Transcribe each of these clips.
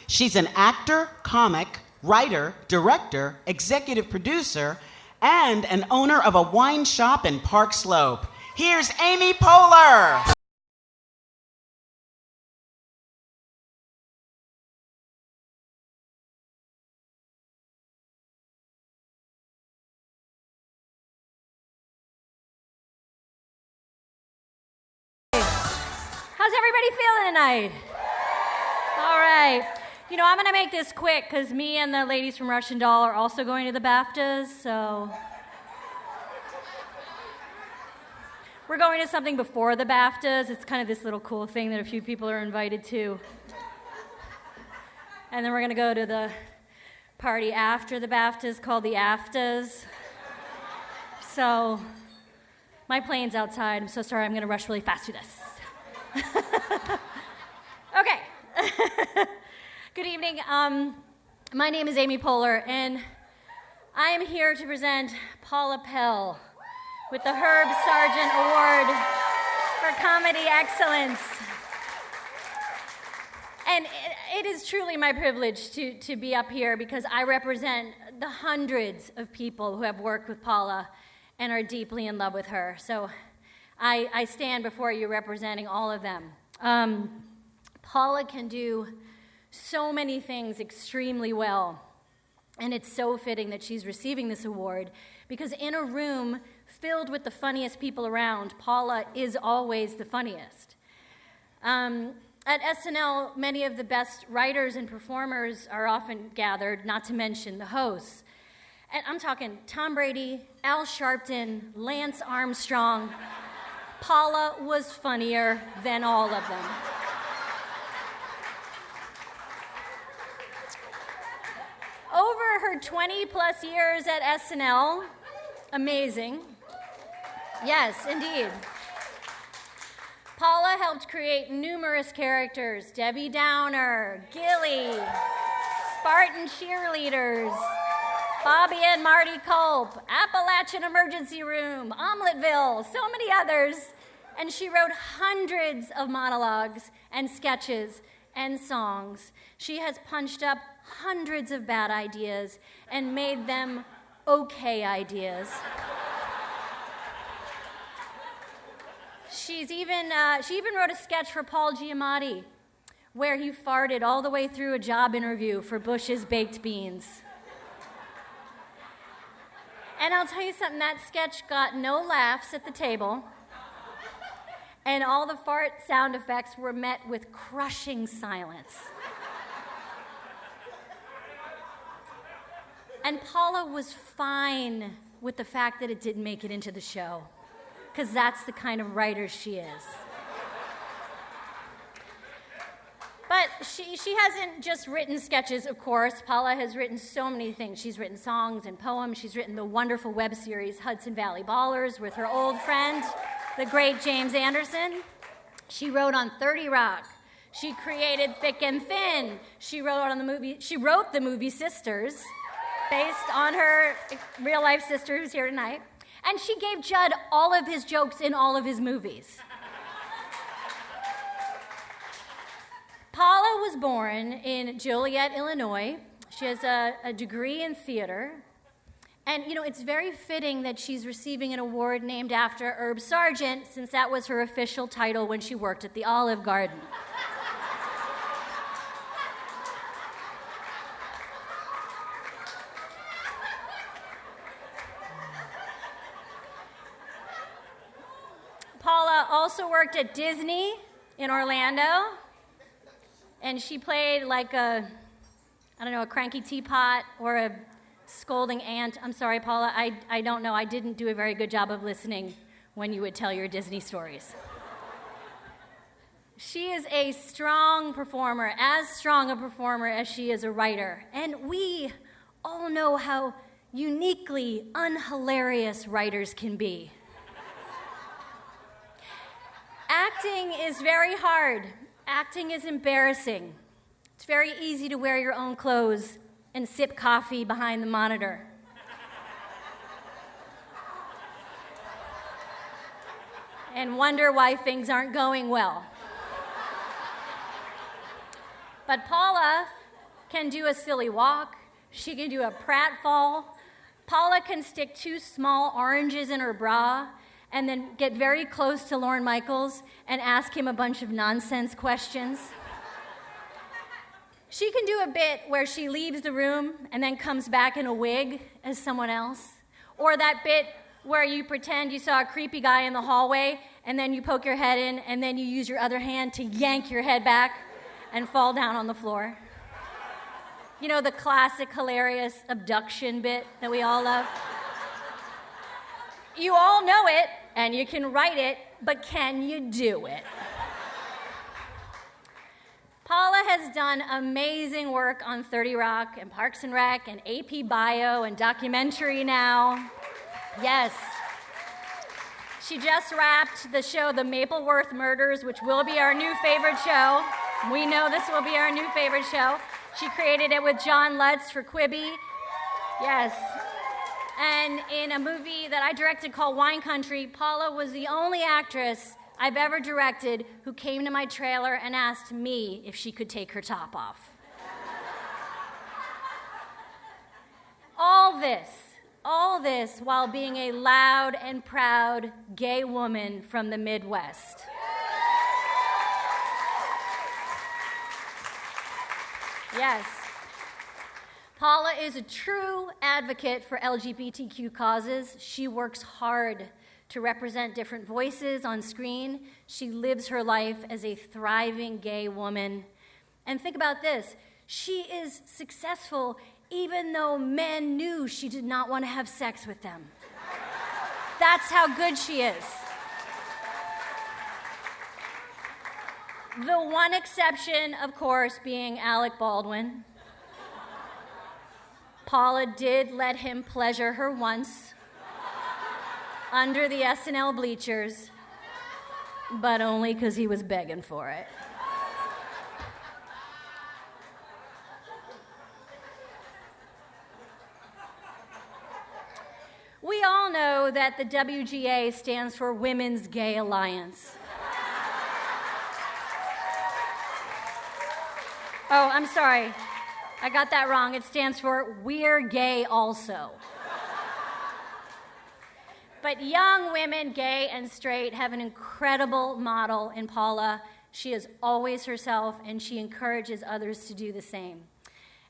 She's an actor, comic, writer, director, executive producer, and an owner of a wine shop in Park Slope. Here's Amy Poehler. How's everybody feeling tonight? All right. You know, I'm going to make this quick because me and the ladies from Russian Doll are also going to the BAFTAs, so... We're going to something before the BAFTAs. It's kind of this little cool thing that a few people are invited to. And then we're going to go to the party after the BAFTAs called the AFTAs. So, my plane's outside. I'm so sorry. I'm going to rush really fast through this. Okay. Good evening. My name is Amy Poehler, and I am here to present Paula Pell with the Herb Sargent Award for Comedy Excellence. And it is truly my privilege to be up here because I represent the hundreds of people who have worked with Paula and are deeply in love with her. So I stand before you representing all of them. Paula can do so many things extremely well, and it's so fitting that she's receiving this award because in a room filled with the funniest people around, Paula is always the funniest. At SNL, many of the best writers and performers are often gathered, not to mention the hosts. And I'm talking Tom Brady, Al Sharpton, Lance Armstrong. Paula was funnier than all of them. Over her 20-plus years at SNL, amazing. Yes, indeed. Paula helped create numerous characters: Debbie Downer, Gilly, Spartan cheerleaders, Bobby and Marty Culp, Appalachian Emergency Room, Omeletville, so many others. And she wrote hundreds of monologues and sketches and songs. She has punched up hundreds of bad ideas and made them okay ideas. She even wrote a sketch for Paul Giamatti where he farted all the way through a job interview for Bush's Baked Beans. And I'll tell you something, that sketch got no laughs at the table, and all the fart sound effects were met with crushing silence. And Paula was fine with the fact that it didn't make it into the show, because that's the kind of writer she is. But she hasn't just written sketches, of course. Paula has written so many things. She's written songs and poems. She's written the wonderful web series Hudson Valley Ballers with her old friend, the great James Anderson. She wrote on 30 Rock. She created Thick and Thin. She wrote the movie Sisters, based on her real-life sister who's here tonight. And she gave Judd all of his jokes in all of his movies. Paula was born in Joliet, Illinois. She has a degree in theater. And, you know, it's very fitting that she's receiving an award named after Herb Sargent, since that was her official title when she worked at the Olive Garden. Paula also worked at Disney in Orlando, and she played like a cranky teapot or a scolding aunt. I'm sorry, Paula, I don't know. I didn't do a very good job of listening when you would tell your Disney stories. She is a strong performer, as strong a performer as she is a writer, and we all know how uniquely unhilarious writers can be. Acting is very hard. Acting is embarrassing. It's very easy to wear your own clothes and sip coffee behind the monitor. And wonder why things aren't going well. But Paula can do a silly walk. She can do a pratfall. Paula can stick 2 small oranges in her bra and then get very close to Lorne Michaels and ask him a bunch of nonsense questions. She can do a bit where she leaves the room and then comes back in a wig as someone else. Or that bit where you pretend you saw a creepy guy in the hallway and then you poke your head in and then you use your other hand to yank your head back and fall down on the floor. You know, the classic hilarious abduction bit that we all love? You all know it, and you can write it, but can you do it? Paula has done amazing work on 30 Rock and Parks and Rec and AP Bio and documentary now. Yes. She just wrapped the show The Mapleworth Murders, which will be our new favorite show. We know this will be our new favorite show. She created it with John Lutz for Quibi. Yes. And in a movie that I directed called Wine Country, Paula was the only actress I've ever directed who came to my trailer and asked me if she could take her top off. All this while being a loud and proud gay woman from the Midwest. Yes. Paula is a true advocate for LGBTQ causes. She works hard to represent different voices on screen. She lives her life as a thriving gay woman. And think about this. She is successful even though men knew she did not want to have sex with them. That's how good she is. The one exception, of course, being Alec Baldwin. Paula did let him pleasure her once under the SNL bleachers, but only because he was begging for it. We all know that the WGA stands for Women's Gay Alliance. Oh, I'm sorry. I got that wrong. It stands for We're Gay Also. But young women, gay and straight, have an incredible model in Paula. She is always herself, and she encourages others to do the same.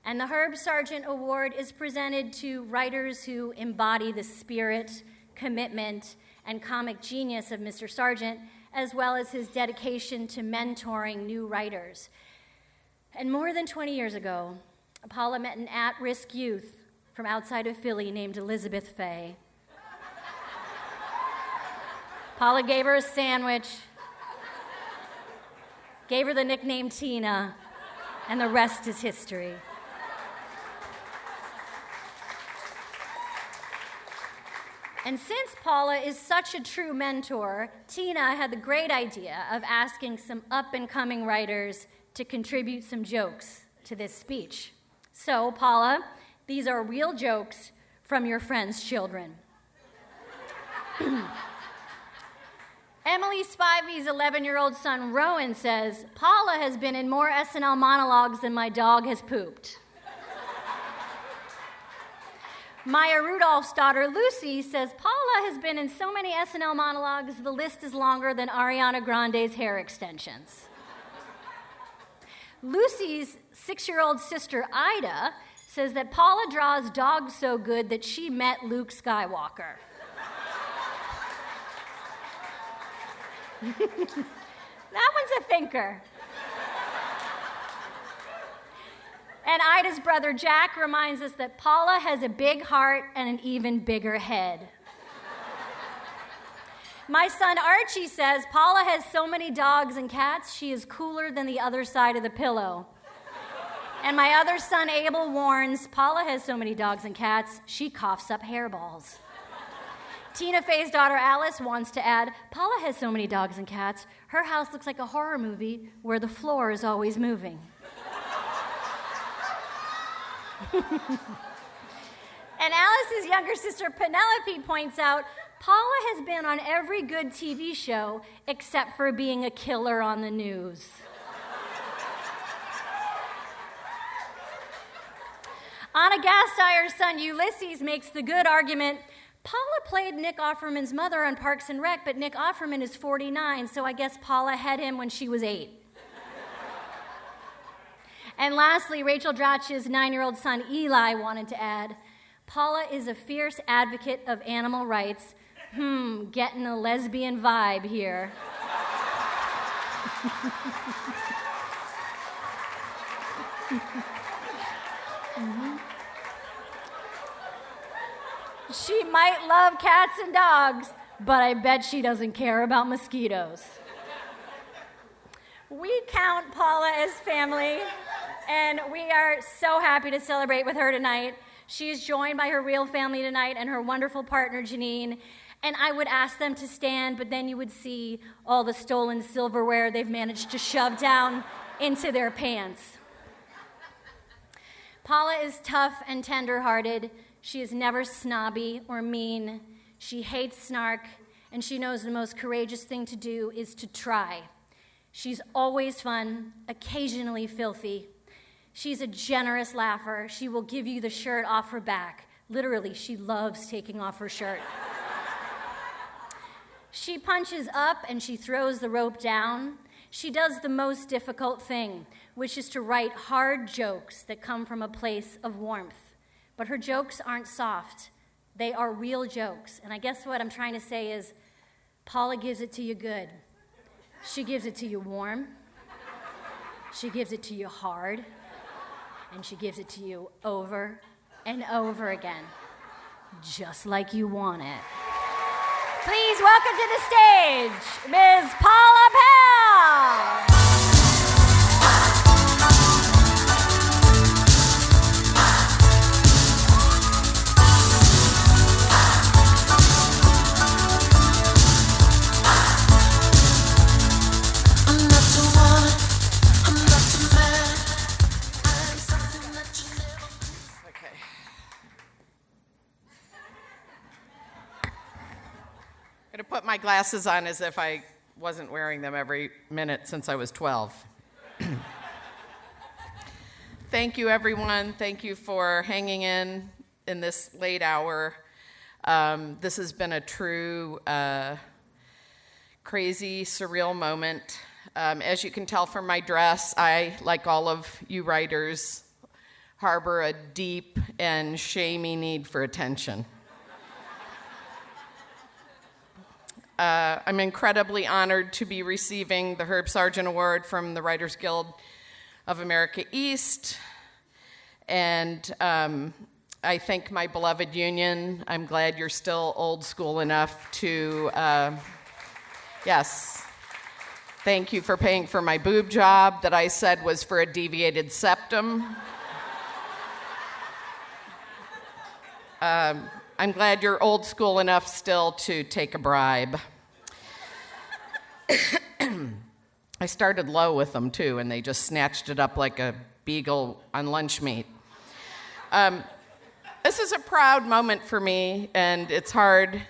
And the Herb Sargent Award is presented to writers who embody the spirit, commitment, and comic genius of Mr. Sargent, as well as his dedication to mentoring new writers. And more than 20 years ago, Paula met an at-risk youth from outside of Philly named Elizabeth Fay. Paula gave her a sandwich, gave her the nickname Tina, and the rest is history. And since Paula is such a true mentor, Tina had the great idea of asking some up-and-coming writers to contribute some jokes to this speech. So, Paula, these are real jokes from your friends' children. Emily Spivey's 11-year-old son, Rowan, says, Paula has been in more SNL monologues than my dog has pooped. Maya Rudolph's daughter, Lucy, says, Paula has been in so many SNL monologues, the list is longer than Ariana Grande's hair extensions. Lucy's 6-year-old sister, Ida, says that Paula draws dogs so good that she met Luke Skywalker. That one's a thinker. And Ida's brother, Jack, reminds us that Paula has a big heart and an even bigger head. My son Archie says, Paula has so many dogs and cats, she is cooler than the other side of the pillow. And my other son Abel warns, Paula has so many dogs and cats, she coughs up hairballs. Tina Fey's daughter Alice wants to add, Paula has so many dogs and cats, her house looks like a horror movie where the floor is always moving. And Alice's younger sister Penelope points out, Paula has been on every good TV show except for being a killer on the news. Anna Gasteyer's son Ulysses makes the good argument, Paula played Nick Offerman's mother on Parks and Rec, but Nick Offerman is 49, so I guess Paula had him when she was 8. And lastly, Rachel Dratch's 9-year-old son Eli wanted to add, Paula is a fierce advocate of animal rights. Getting a lesbian vibe here. She might love cats and dogs, but I bet she doesn't care about mosquitoes. We count Paula as family, and we are so happy to celebrate with her tonight. She is joined by her real family tonight and her wonderful partner, Janine. And I would ask them to stand, but then you would see all the stolen silverware they've managed to shove down into their pants. Paula is tough and tender-hearted. She is never snobby or mean. She hates snark, and she knows the most courageous thing to do is to try. She's always fun, occasionally filthy. She's a generous laugher. She will give you the shirt off her back. Literally, she loves taking off her shirt. She punches up and she throws the rope down. She does the most difficult thing, which is to write hard jokes that come from a place of warmth. But her jokes aren't soft. They are real jokes. And I guess what I'm trying to say is, Paula gives it to you good. She gives it to you warm. She gives it to you hard. And she gives it to you over and over again, just like you want it. Please welcome to the stage, Ms. Paula Pell. Put my glasses on as if I wasn't wearing them every minute since I was 12. Thank you, everyone. Thank you for hanging in this late hour. This has been a true crazy, surreal moment. As you can tell from my dress, I, like all of you writers, harbor a deep and shamey need for attention. I'm incredibly honored to be receiving the Herb Sargent Award from the Writers Guild of America East. And I thank my beloved union. I'm glad you're still old school enough to, yes. Thank you for paying for my boob job that I said was for a deviated septum. I'm glad you're old school enough still to take a bribe. I started low with them, too, and they just snatched it up like a beagle on lunch meat. This is a proud moment for me, and it's hard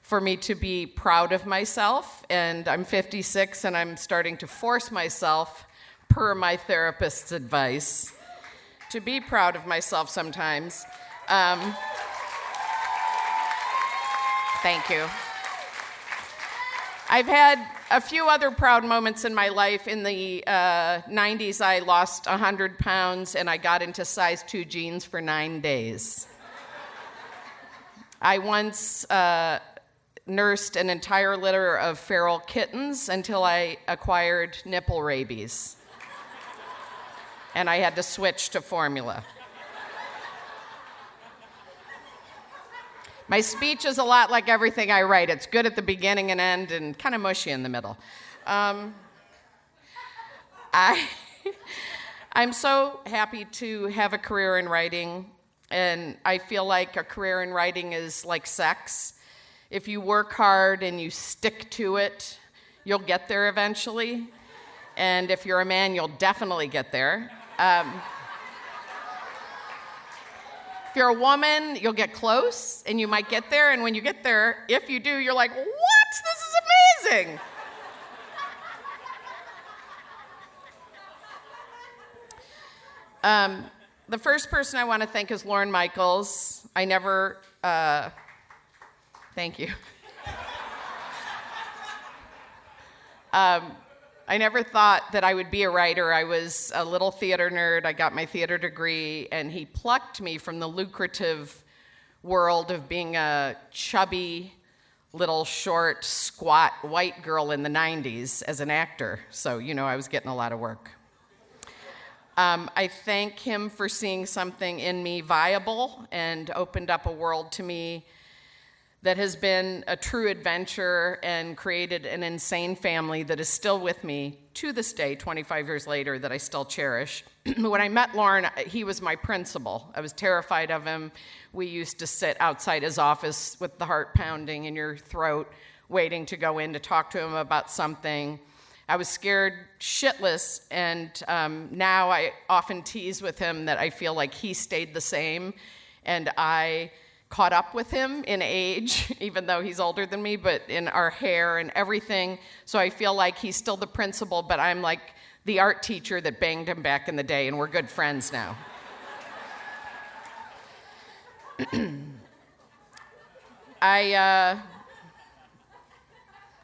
for me to be proud of myself. And I'm 56, and I'm starting to force myself, per my therapist's advice, to be proud of myself sometimes. Thank you. I've had a few other proud moments in my life. In the 90s, I lost 100 pounds, and I got into size 2 jeans for 9 days. I once nursed an entire litter of feral kittens until I acquired nipple rabies, and I had to switch to formula. My speech is a lot like everything I write. It's good at the beginning and end and kind of mushy in the middle. I'm so happy to have a career in writing, and I feel like a career in writing is like sex. If you work hard and you stick to it, you'll get there eventually. And if you're a man, you'll definitely get there. If you're a woman, you'll get close, and you might get there, and when you get there, if you do, you're like, what? This is amazing. The first person I want to thank is Lorne Michaels. I never, thank you. I never thought that I would be a writer. I was a little theater nerd. I got my theater degree, and he plucked me from the lucrative world of being a chubby, little, short, squat, white girl in the 90s as an actor. So, I was getting a lot of work. I thank him for seeing something in me viable and opened up a world to me that has been a true adventure and created an insane family that is still with me to this day, 25 years later, that I still cherish. When I met Lorne, he was my principal. I was terrified of him. We used to sit outside his office with the heart pounding in your throat, waiting to go in to talk to him about something. I was scared shitless, and now I often tease with him that I feel like he stayed the same, and I caught up with him in age, even though he's older than me, but in our hair and everything. So I feel like he's still the principal, but I'm like the art teacher that banged him back in the day, and we're good friends now.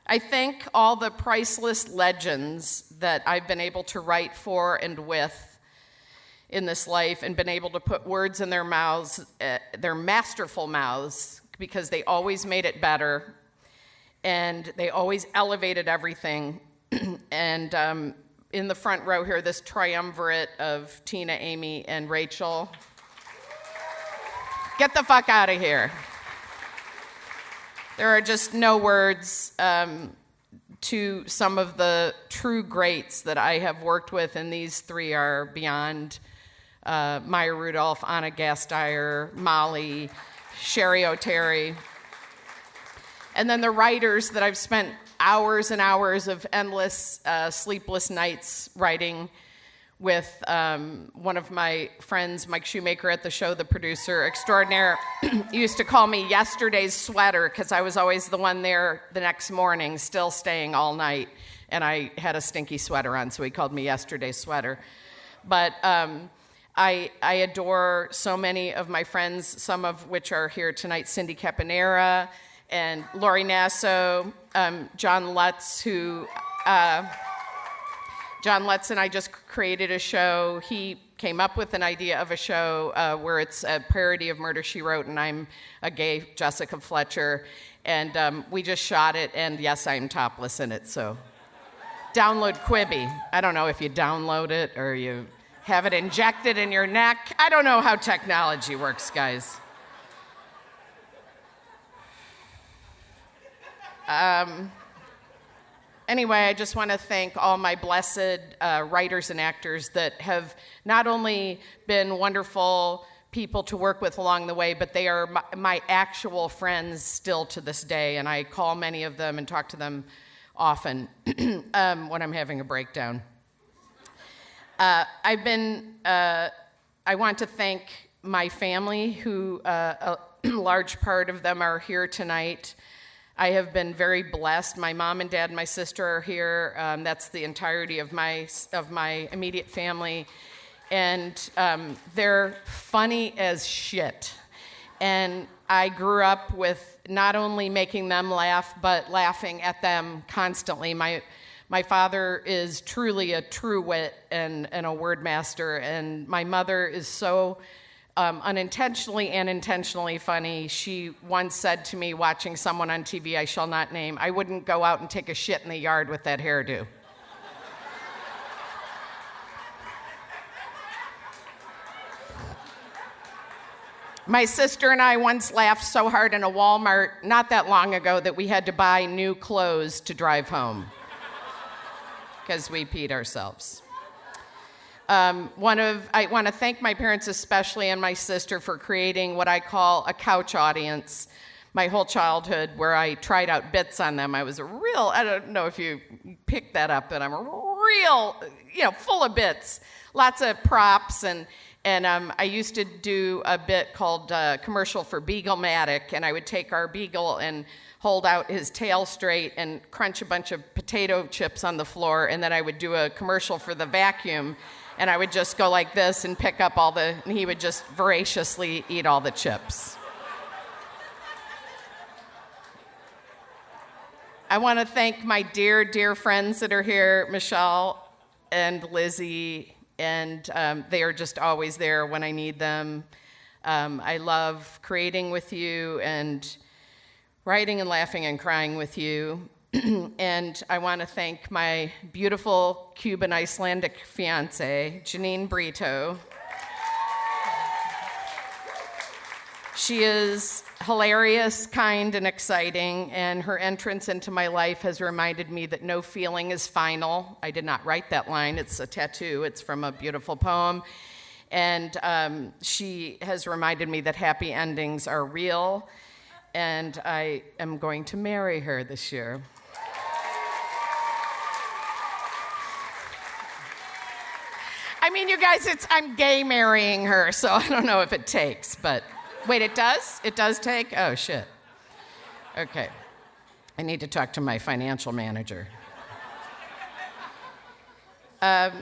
I thank all the priceless legends that I've been able to write for and with in this life and been able to put words in their mouths, their masterful mouths, because they always made it better and they always elevated everything. And in the front row here, this triumvirate of Tina, Amy, and Rachel. Get the fuck out of here. There are just no words to some of the true greats that I have worked with, and these three are beyond. Maya Rudolph, Anna Gasteyer, Molly, Sherry O'Terry. And then the writers that I've spent hours and hours of endless, sleepless nights writing with. One of my friends, Mike Shoemaker at the show, the producer extraordinaire, used to call me yesterday's sweater because I was always the one there the next morning, still staying all night, and I had a stinky sweater on, so he called me yesterday's sweater. But I adore so many of my friends, some of which are here tonight, Cindy Caponera and Lori Nasso, John Lutz, who... John Lutz and I just created a show. He came up with an idea of a show where it's a parody of Murder, She Wrote, and I'm a gay Jessica Fletcher. And we just shot it, and yes, I'm topless in it, so. Download Quibi. I don't know if you download it or you have it injected in your neck. I don't know how technology works, guys. Anyway, I just want to thank all my blessed writers and actors that have not only been wonderful people to work with along the way, but they are my actual friends still to this day, and I call many of them and talk to them often when I'm having a breakdown. I want to thank my family, who a large part of them are here tonight. I have been very blessed. My mom and dad and my sister are here. That's the entirety of my immediate family. And they're funny as shit. And I grew up with not only making them laugh, but laughing at them constantly. My father is truly a true wit and a word master. And my mother is so unintentionally and intentionally funny. She once said to me, watching someone on TV I shall not name, I wouldn't go out and take a shit in the yard with that hairdo. My sister and I once laughed so hard in a Walmart not that long ago that we had to buy new clothes to drive home because we peed ourselves. I want to thank my parents especially and my sister for creating what I call a couch audience my whole childhood, where I tried out bits on them. I was I don't know if you picked that up, but I'm a real, full of bits, lots of props, and I used to do a bit called Commercial for Beagle-matic, and I would take our beagle and hold out his tail straight and crunch a bunch of potato chips on the floor, and then I would do a commercial for the vacuum. And I would just go like this and pick up and he would just voraciously eat all the chips. I want to thank my dear, dear friends that are here, Michelle and Lizzie, and they are just always there when I need them. I love creating with you and writing and laughing and crying with you. And I want to thank my beautiful Cuban-Icelandic fiance, Janine Brito. She is hilarious, kind, and exciting, and her entrance into my life has reminded me that no feeling is final. I did not write that line. It's a tattoo. It's from a beautiful poem. And she has reminded me that happy endings are real, and I am going to marry her this year. I mean, you guys, I'm gay marrying her, so I don't know if it takes, but wait, it does? It does take? Oh, shit. Okay. I need to talk to my financial manager. I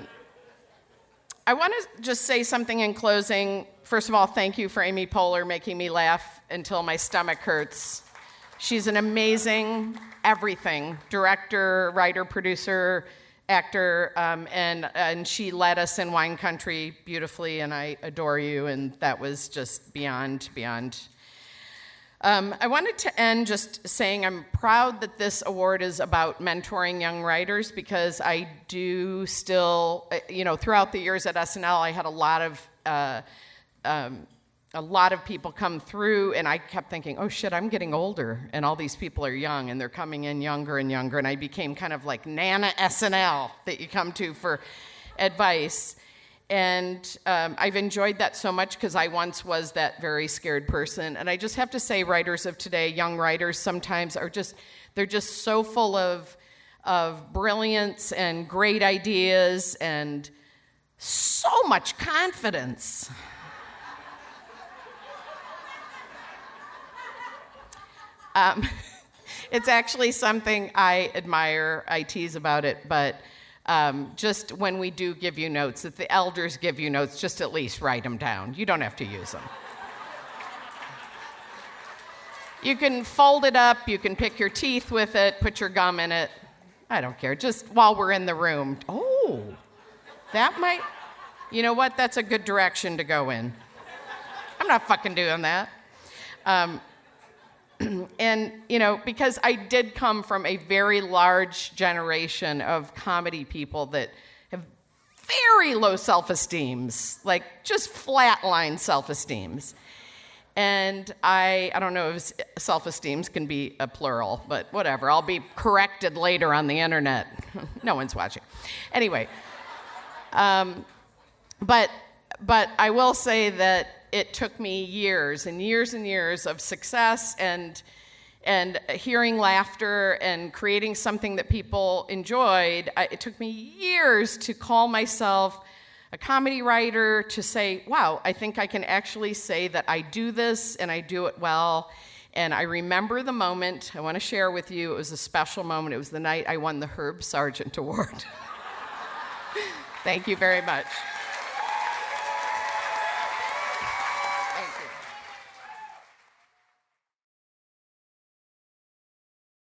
want to just say something in closing. First of all, thank you for Amy Poehler making me laugh until my stomach hurts. She's an amazing everything, director, writer, producer, actor, and she led us in Wine Country beautifully, and I adore you, and that was just beyond. I wanted to end just saying I'm proud that this award is about mentoring young writers, because I do still, throughout the years at SNL, I had a lot of people come through, and I kept thinking, oh shit, I'm getting older, and all these people are young, and they're coming in younger and younger, and I became kind of like Nana SNL that you come to for advice. And I've enjoyed that so much, because I once was that very scared person. And I just have to say, writers of today, young writers, sometimes they're just so full of brilliance and great ideas and so much confidence. It's actually something I admire. I tease about it, but just when we do give you notes, if the elders give you notes, just at least write them down. You don't have to use them. You can fold it up, you can pick your teeth with it, put your gum in it. I don't care, just while we're in the room. Oh, that might, you know what, that's a good direction to go in. I'm not fucking doing that. And, because I did come from a very large generation of comedy people that have very low self-esteems, like just flatline self-esteems. And I don't know if self-esteems can be a plural, but whatever. I'll be corrected later on the internet. No one's watching. Anyway, but I will say that it took me years and years and years of success and hearing laughter and creating something that people enjoyed. It took me years to call myself a comedy writer, to say, wow, I think I can actually say that I do this and I do it well. And I remember the moment I want to share with you. It was a special moment. It was the night I won the Herb Sargent Award. Thank you very much.